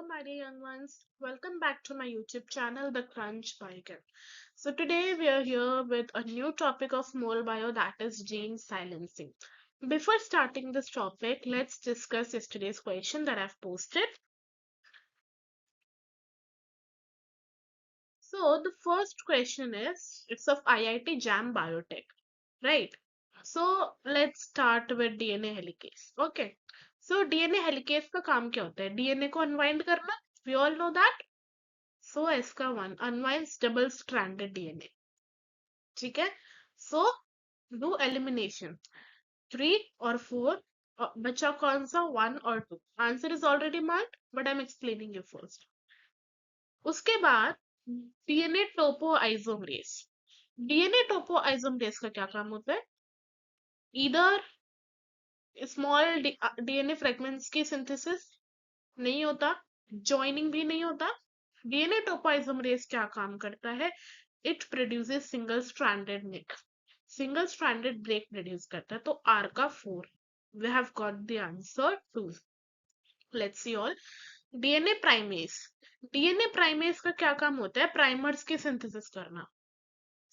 my dear young ones. Welcome back to my YouTube channel, The Crunch Biker. So today we are here with a new topic of mole bio, that is gene silencing. Before starting this topic, let's discuss yesterday's question that I've posted. So the first question is, it's of IIT JAM Biotech, right? So let's start with DNA helicase. Okay. So DNA helicase का काम क्या होता है? DNA को unwind करना. We all know that. So इसका one unwinds double stranded DNA. ठीक है. So do elimination. 3 or 4. बचा कौन सा 1 or 2? Answer is already marked, but I'm explaining you first. उसके बाद DNA topoisomerase. DNA topoisomerase का क्या काम होता है? Either small DNA fragments की synthesis नहीं होता, joining भी नहीं होता. DNA topoisomerase क्या काम करता है? It produces single stranded break. Single stranded break produce करता है. तो R का 4. We have got the answer 2. Let's see all. DNA primase. DNA primase का क्या काम होता है? Primers की synthesis करना.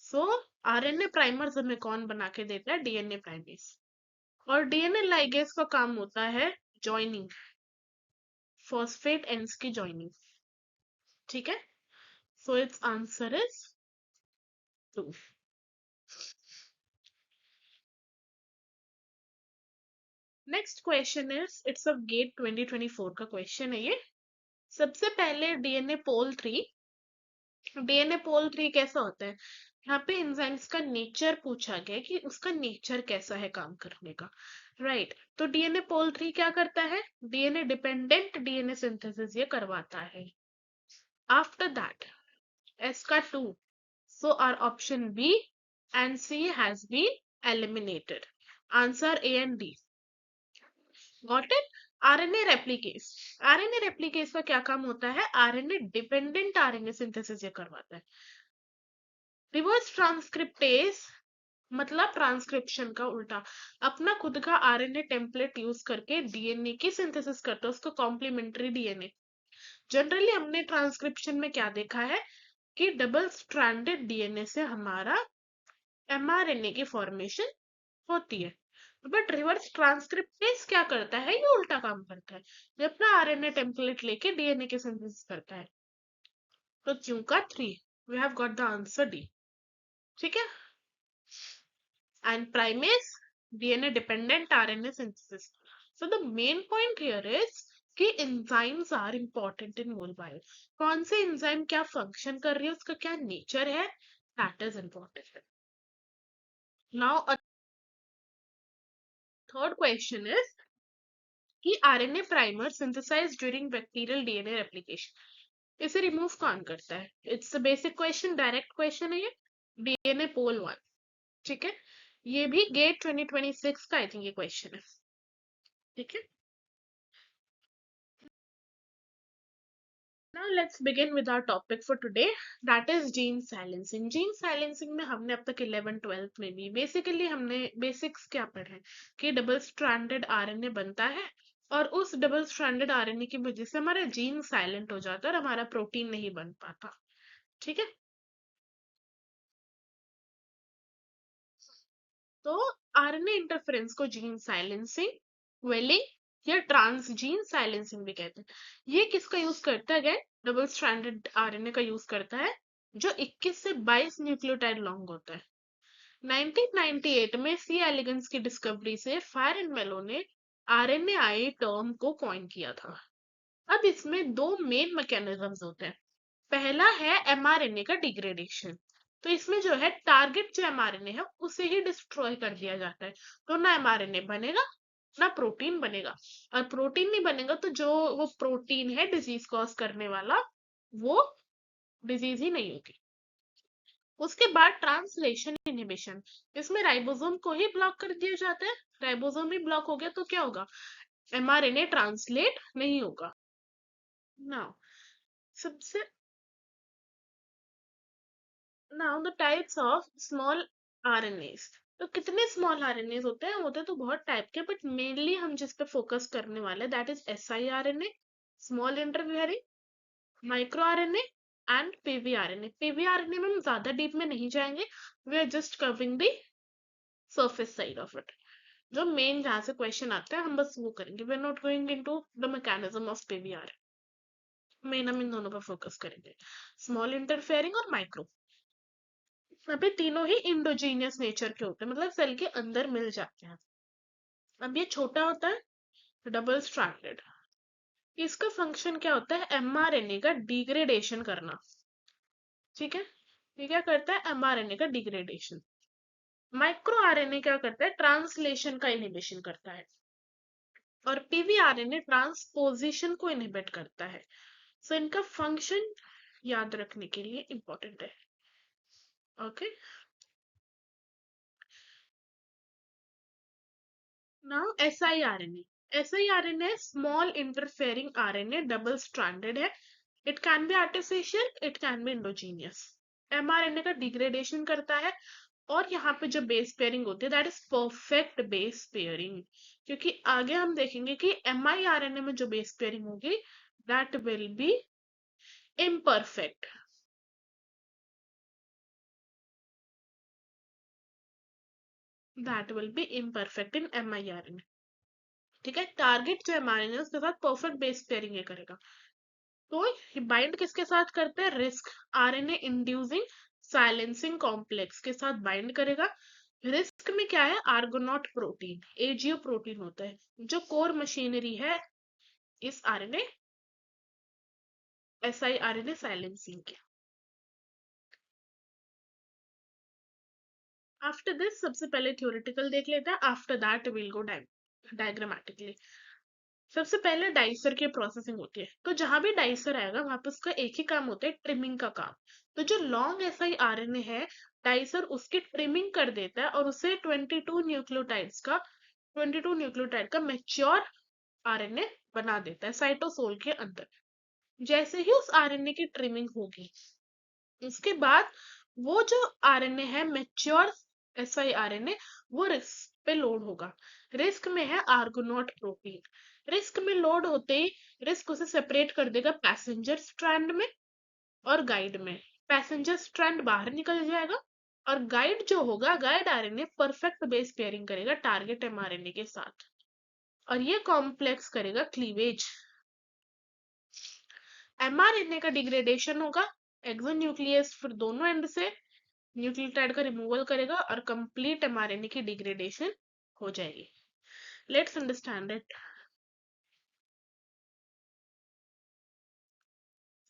So RNA primers हमें कौन बना के देता है? DNA primase. और DNA ligase का काम होता है joining. Phosphate ends की joining. ठीक है? So its answer is 2. Next question is it's of GATE 2024 का क्वेश्चन है ये. सबसे पहले डीएनए पोल 3 कैसा होता है? यहाँ पे एंजाइम्स का नेचर पूछा गया कि उसका नेचर कैसा है काम करने का, राइट? तो डीएनए पोल 3 क्या करता है? डीएनए डिपेंडेंट डीएनए सिंथेसिस ये करवाता है. आफ्टर दैट एस का 2. So are option B and C has been eliminated. Answer A and D. Got it? RNA replicase. RNA replicase का क्या काम होता है? आरएनए डिपेंडेंट आरएनए सिंथेसिस ये करवाता है. रिवर्स ट्रांसक्रिप्टेस मतलब ट्रांसक्रिप्शन का उल्टा. अपना खुद का आरएनए टेम्पलेट यूज करके डीएनए की सिंथेसिस करता है, उसको कॉम्प्लीमेंट्री डीएनए. जनरली हमने ट्रांसक्रिप्शन में क्या देखा है कि डबल स्ट्रैंडेड डीएनए से हमारा एमआरएनए की फॉर्मेशन होती है. बट रिवर्स ट्रांसक्रिप्टेस क्या करता है? ये उल्टा काम करता है. ये अपना आरएनए टेम्पलेट लेके डीएनए के सिंथेसिस करता है. तो क्यों का 3. We have got the answer D. ठीक है. And primase DNA dependent RNA synthesis. So the main point here is कि enzymes are important in mol bio. कौन से एंजाइम क्या फंक्शन कर रही है, उसका क्या नेचर है, that is important. Now third question is कि RNA primer synthesize during bacterial DNA replication. इसे रिमूव कौन करता है? It's a basic question, direct question है ये. DNA pol 1. ठीक है. ये भी गेट 2026 का आई थिंक ये क्वेश्चन है. ठीक है. Now let's begin with our topic for today, that is gene silencing. Gene silencing में हमने अब तक 11-12 में भी बेसिकली हमने बेसिक्स क्या पढ़े हैं कि डबल स्ट्रैंडेड आरएनए बनता है और उस डबल स्ट्रैंडेड आरएनए की वजह से हमारा जीन साइलेंट हो जाता है और हमारा प्रोटीन नहीं बन पाता. ठीक है. तो आरएनए इंटरफेरेंस को जीन साइलेंसिंग, वेलिंग या ट्रांसजीन साइलेंसिंग भी कहते हैं. ये किसका यूज करता है? डबल स्ट्रैंडेड आरएनए का यूज करता है जो 21 से 22 न्यूक्लियोटाइड लॉन्ग होता है. 1998 में सी एलिगेंस की डिस्कवरी से फायर एंड मेलो ने आरएनएआई टर्म को कॉइन किया था. अब इसमें दो मेन मैकेनिज्म्स होते हैं. पहला है एमआरएनए का डिग्रेडेशन. तो इसमें जो है टारगेट जो एमआरएनए है उसे ही डिस्ट्रॉय कर दिया जाता है. तो ना एमआरएनए बनेगा ना प्रोटीन बनेगा. और प्रोटीन नहीं बनेगा तो जो वो प्रोटीन है डिजीज कॉज करने वाला, वो डिजीज ही नहीं होगी. उसके बाद ट्रांसलेशन इनहिबिशन. इसमें राइबोसोम को ही ब्लॉक कर दिया जाता है. राइबोसोम ही ब्लॉक हो गया तो क्या होगा? एमआरएनए ट्रांसलेट नहीं होगा. नाउ सबसे Now the types of small RNAs. तो कितने स्मॉल आरएनएस होते हैं तो बहुत टाइप के, बट मेनली हम जिस पे फोकस करने वाले that is siRNA, small interfering, micro RNA and PVRNA. PVRNA में हम ज्यादा डीप में नहीं जाएंगे, we are just covering the surface side of it. जो मेन जहाँ से क्वेश्चन आता है हम बस वो करेंगे, we are not going into the mechanism of PVR. Main हम इन दोनों पर फोकस करेंगे, स्मॉल इंटरफेयरिंग और माइक्रो। यहाँ पे तीनों ही इंडोजीनियस नेचर के होते हैं, मतलब सेल के अंदर मिल जाते हैं। अब ये छोटा होता है डबल स्ट्रैंडेड, इसका फंक्शन क्या होता है, एमआरएनए का डिग्रेडेशन करना। ठीक है, ये क्या करता है, एमआरएनए का डिग्रेडेशन। माइक्रो आरएनए क्या करता है, ट्रांसलेशन का इनहिबिशन करता है। और पीवीआरएनए ट्रांसपोजिशन को इनहिबिट करता है। सो इनका फंक्शन याद रखने के लिए इंपॉर्टेंट है। Okay, now siRNA small interfering RNA, double stranded है। It can be artificial, it can be endogenous. MRNA का डिग्रेडेशन करता है, और यहाँ पे जो बेस पेयरिंग होती है that is perfect base pairing, क्योंकि आगे हम देखेंगे कि एमआईआरएनए में जो बेस पेयरिंग होगी that will be imperfect. That will be imperfect in miRNA. ठीक है, टारगेट जो एमआरएनए है उसके साथ परफेक्ट बेस पेयरिंग ये करेगा। तो ये बाइंड किसके साथ करते हैं, risk RNA inducing silencing complex के साथ बाइंड करेगा। रिस्क में क्या है, आर्गोनॉट प्रोटीन, एजीओ प्रोटीन होता है, जो कोर मशीनरी है इस आरएनए siRNA साइलेंसिंग के। आफ्टर दिस सबसे पहले थ्योरेटिकल देख लेते हैं, after that will go diagrammatically. सबसे पहले डाइसर की प्रोसेसिंग होती है, तो जहां भी डाइसर आएगा वहां पे उसका एक ही काम होता है, ट्रिमिंग का काम। तो जो लॉन्ग siRNA है, डाइसर उसकी ट्रिमिंग कर देता है और उसे 22 न्यूक्लियोटाइड का मेच्योर आरएनए बना देता है साइटोसोल के अंदर। जैसे ही उस आरएनए की ट्रिमिंग होगी, उसके बाद वो जो आरएनए है मैच्योर siRNA, वो रिस्क पे लोड होगा। रिस्क में है आर्गोनॉट प्रोटीन। रिस्क में लोड होते ही रिस्क उसे सेपरेट कर देगा पैसेंजर स्ट्रैंड में और गाइड में। पैसेंजर स्ट्रैंड बाहर निकल जाएगा, और गाइड जो होगा, guide RNA perfect base pairing करेगा टारगेट एमआरएनए के साथ, और ये कॉम्प्लेक्स करेगा क्लीवेज। एमआरएनए का डिग्रेडेशन होगा, एक्सोन्यूक्लियस फिर दोनों एंड से न्यूक्लियोटाइड का रिमूवल करेगा और कंप्लीट एमआरएनए की डिग्रेडेशन हो जाएगी। Let's understand it.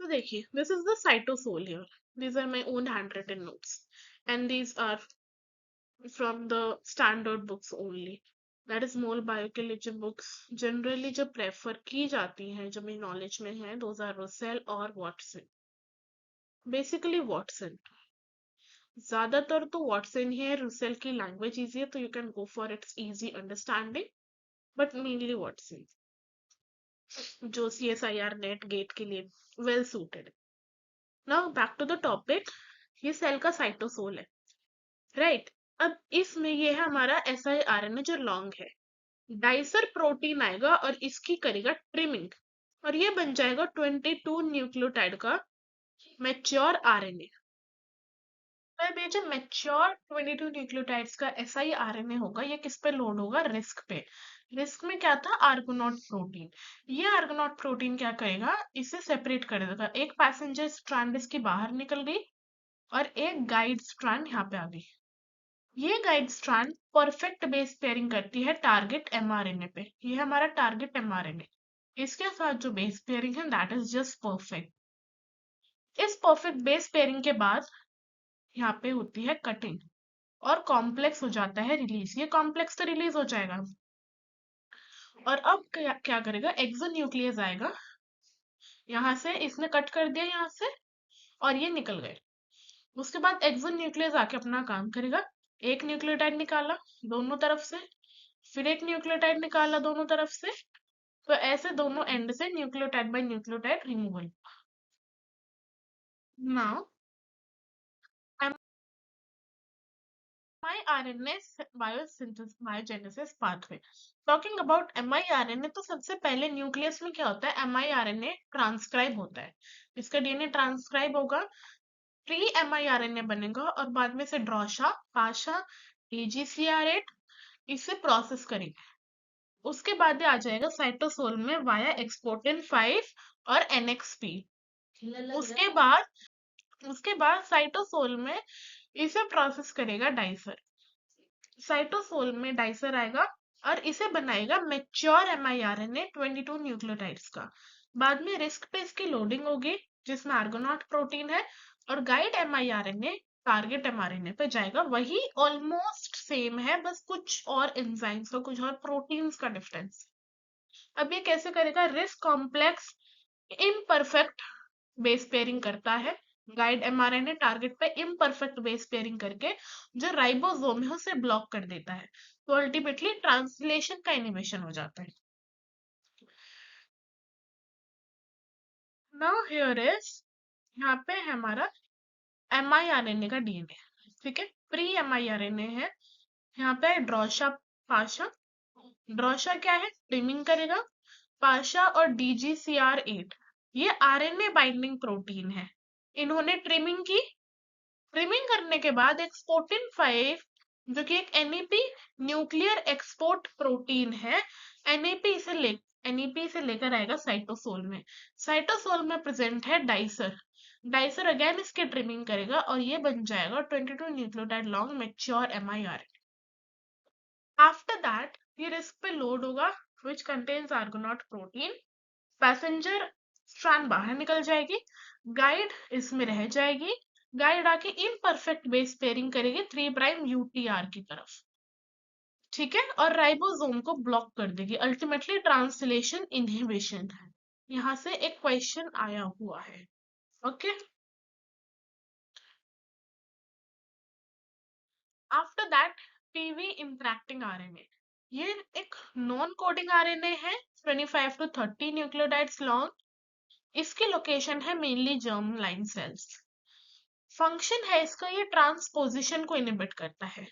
तो देखिए, this is the cytosol here, these are my own handwritten notes and these are from the standard books only, that is more biochemistry books generally जो prefer की जाती हैं, जो मेरी नॉलेज में है, those are रुसेल और वॉटसन। बेसिकली वॉटसन, ज्यादातर तो वॉटसन ही है, रुसेल की लैंग्वेज इजी है तो you can go for it's easy understanding, but mainly Watson जो CSIR नेट गेट के लिए well suited. Now back to the topic, ये सेल का साइटोसोल है, राइट। अब इसमें ये है हमारा siRNA जो लॉन्ग है, डाइसर प्रोटीन आएगा और इसकी करेगा ट्रिमिंग, और ये बन जाएगा 22 न्यूक्लियोटाइड का मैच्योर आरएनए। अब ये जो मैच्योर 22 न्यूक्लियोटाइड्स का siRNA होगा, ये किस पे लोड होगा, रिस्क पे। रिस्क में क्या था, आर्गोनॉट प्रोटीन। ये आर्गोनॉट प्रोटीन क्या करेगा, इसे सेपरेट कर देगा, एक पैसेंजर स्ट्रैंड इसकी बाहर निकल गई और एक गाइड स्ट्रैंड यहाँ पे आ गई। ये guide strand perfect base pairing करती है टारगेट एमआरएनए पे, ये हमारा टारगेट एमआरएनए, इसके साथ जो बेस पेयरिंग है दैट इज जस्ट परफेक्ट। इस परफेक्ट बेस पेयरिंग के बाद यहाँ पे होती है कटिंग, और कॉम्प्लेक्स हो जाता है रिलीज, ये कॉम्प्लेक्स तो रिलीज हो जाएगा। और अब क्या करेगा, एक्सोन्यूक्लियस आएगा, यहाँ से इसने कट कर दिया यहाँ से, और ये निकल गए। उसके बाद एक्सोन्यूक्लियस आके अपना काम करेगा, एक न्यूक्लियोटाइड निकाला दोनों तरफ से, फिर एक न्यूक्लियोटाइड निकाला दोनों तरफ से, तो ऐसे दोनों एंड से nucleotide by nucleotide removal. Now mRNA biogenesis pathway. Talking about mRNA, तो सबसे पहले न्यूक्लियस में क्या होता है, mRNA ट्रांसक्राइब होता है, इसका डीएनए ट्रांसक्राइब होगा, प्री mRNA बनेगा और बाद में से ड्रोशा, पाशा, AGCR8 इसे प्रोसेस करेंगे। उसके बाद आ जाएगा साइटोसोल में वाया एक्सपोर्टिन 5 और NXP। उसके बाद साइटोसोल में इसे प्रोसेस करेगा डाइसर। साइटोसोल में डाइसर आएगा और इसे बनाएगा मेच्योर mRNA 22 न्यूक्लियोटाइड्स का। बाद में रिस्क पे इसकी लोडिंग होगी जिसमें आर्गोनॉट प्रोटीन है और गाइड mRNA टारगेट mRNA पे जाएगा। वही ऑलमोस्ट सेम है, बस कुछ और एंजाइम्स का, कुछ और प्रोटीन्स का डिफरेंस। अब ये कैसे करेगा, risk complex imperfect base pairing करता है, गाइड mRNA टारगेट पे इम्परफेक्ट बेस पेयरिंग करके जो राइबोसोम है उसे ब्लॉक कर देता है, तो अल्टीमेटली ट्रांसलेशन का इनिबिशन हो जाता है। नाउ हियर इज, यहाँ पे है हमारा mRNA का डीएनए, ठीक है, प्री mRNA है, यहाँ पे ड्रोशा, पाशा। ड्रोशा क्या है, ट्रिमिंग करेगा, पाशा और DGCR8 ये आरएनए बाइंडिंग प्रोटीन है, इन्होंने ट्रिमिंग की। ट्रिमिंग करने के बाद एक्सपोर्टिन 5 जो कि एक एनएपी न्यूक्लियर एक्सपोर्ट प्रोटीन है, एनएपी से लेकर आएगा साइटोसोल में। साइटोसोल में प्रेजेंट है डाइसर। डाइसर अगेन इसके ट्रिमिंग करेगा और ये बन जाएगा 22 nucleotide long mature mRNA। After that ये रिस्क पे लोड होगा which contains आर्गोनॉट protein, passenger strand बाहर निकल जाएगी, गाइड इसमें रह जाएगी, गाइड आके इम्परफेक्ट बेस पेयरिंग करेगी 3 प्राइम यूटीआर की तरफ, ठीक है, और राइबोसोम को ब्लॉक कर देगी। अल्टीमेटली ट्रांसलेशन इनहिबिशन है। यहाँ से एक क्वेश्चन आया हुआ है, ओके। आफ्टर दैट पीवी इंटरेक्टिंग आरएनए, ये एक नॉन कोडिंग आरएनए है 25 to 30 न्यूक्लियोटाइड्स लॉन्ग। इसकी लोकेशन है mainly germ line cells. Function है इसका, ये ट्रांसपोजिशन को इनिबिट करता है।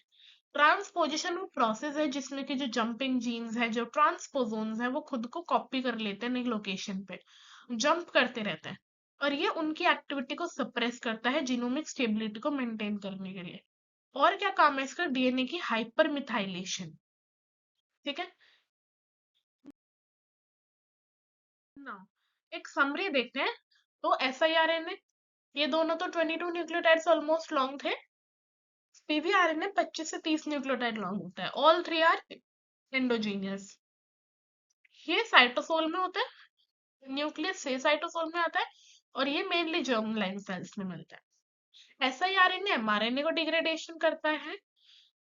ट्रांसपोजिशन वो प्रोसेस है जिसमें कि जो जंपिंग जीन्स है, जो ट्रांसपोजोन्स है, वो खुद को कॉपी कर लेते हैं नई लोकेशन पे, जंप करते रहते हैं, और ये उनकी एक्टिविटी को सप्रेस करता है जीनोमिक स्टेबिलिटी को मेंटेन करने के लिए। और क्या काम है इसका, डीएनए की हाइपर मिथाइलेशन, ठीक है ना। एक समरी देखते हैं, तो SIRNA, ये दोनों तो 22 न्यूक्लियोटाइड्स ऑलमोस्ट लॉन्ग थे। PVRNA 25 से 30 न्यूक्लियोटाइड लॉन्ग होता है, ऑल थ्री आर एंडोजीनियस। ये साइटोसोल में होता है, न्यूक्लियस से साइटोसोल में आता है, और ये मेनली जर्म लाइन सेल्स में मिलता है। SIRNA mRNA को डिग्रेडेशन करता है,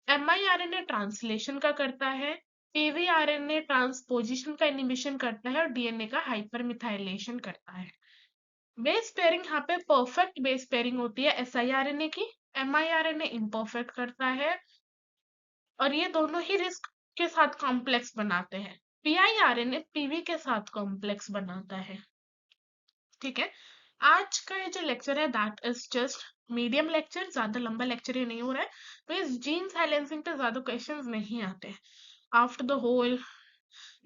miRNA ट्रांसलेशन का करता है, PVRNA ट्रांसपोजिशन का इनिबिशन करता है और डीएनए का हाइपर मिथाइलेशन करता है। बेस पेयरिंग यहाँ पे परफेक्ट बेस पेयरिंग होती है SIRNA की, miRNA इम्परफेक्ट करता है, और ये दोनों ही रिस्क के साथ कॉम्प्लेक्स बनाते हैं। PIRNA PV के साथ कॉम्प्लेक्स बनाता है, ठीक है। आज का ये जो लेक्चर है that is just medium lecture, ज्यादा लंबा लेक्चर ही नहीं हो रहा है, तो इस जीन साइलेंसिंग पे ज्यादा क्वेश्चंस नहीं आते। आफ्टर द होल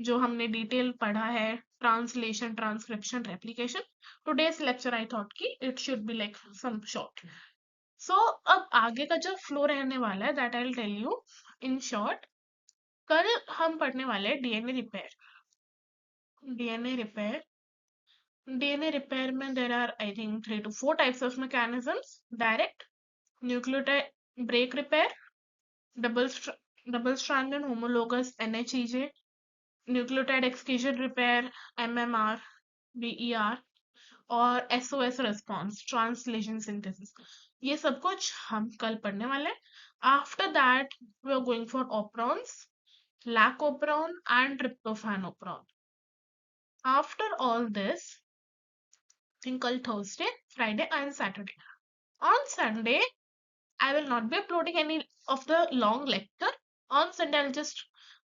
जो हमने डिटेल पढ़ा है, translation, transcription, replication, today's lecture I thought कि it should be like some short. So अब आगे का जो फ्लो रहने वाला है that I will tell you in short. कल हम पढ़ने वाले हैं DNA repair. DNA repair, DNA repair में there are I think 3 to 4 types of mechanisms. Direct nucleotide break repair, double stranded homologous NHEJ, nucleotide excision repair MMR, BER, और SOS response, translation synthesis. ये सब कुछ हम कल पढ़ने वाले हैं। After that we are going for operons, lac operon and tryptophan operon. After all this, think कल Thursday, Friday and Saturday. On Sunday, I will not be uploading any of the long lecture. On Sunday, I'll just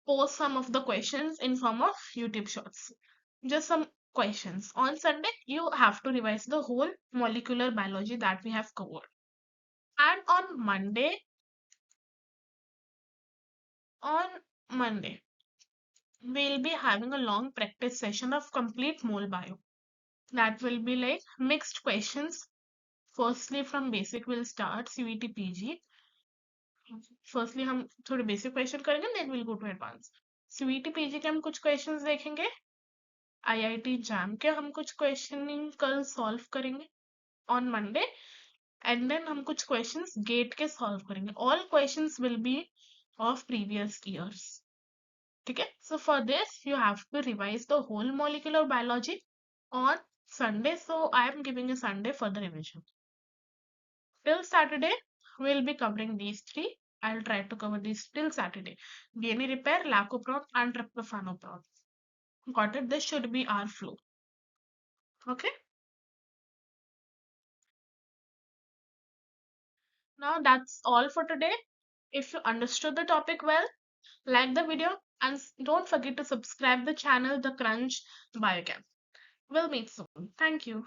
post some of the questions in form of YouTube shorts. Just some questions. On Sunday, you have to revise the whole molecular biology that we have covered. And on Monday, On Monday, we'll be having a long practice session of complete mole bio. That will be like mixed questions. Firstly, from basic we'll start CVT PG. Firstly हम थोड़े basic question करेंगे then will go to advance CVT PG के हम कुछ questions देखेंगे IIT jam के हम कुछ क्वेश्चनिंग कल सॉल्व करेंगे ऑन मंडे एंड देन हम कुछ क्वेश्चंस गेट के सॉल्व करेंगे all questions will be of previous years ठीक है so for this you have to revise the whole molecular biology on Sunday, so I am giving a Sunday for the revision. Till Saturday, we'll be covering these three. I'll try to cover these till Saturday. DNA repair, lacoprone, and tryptophanopron. Got it? This should be our flow. Okay. Now that's all for today. If you understood the topic well, like the video and don't forget to subscribe the channel The Crunch Biochem. We'll meet soon. Thank you.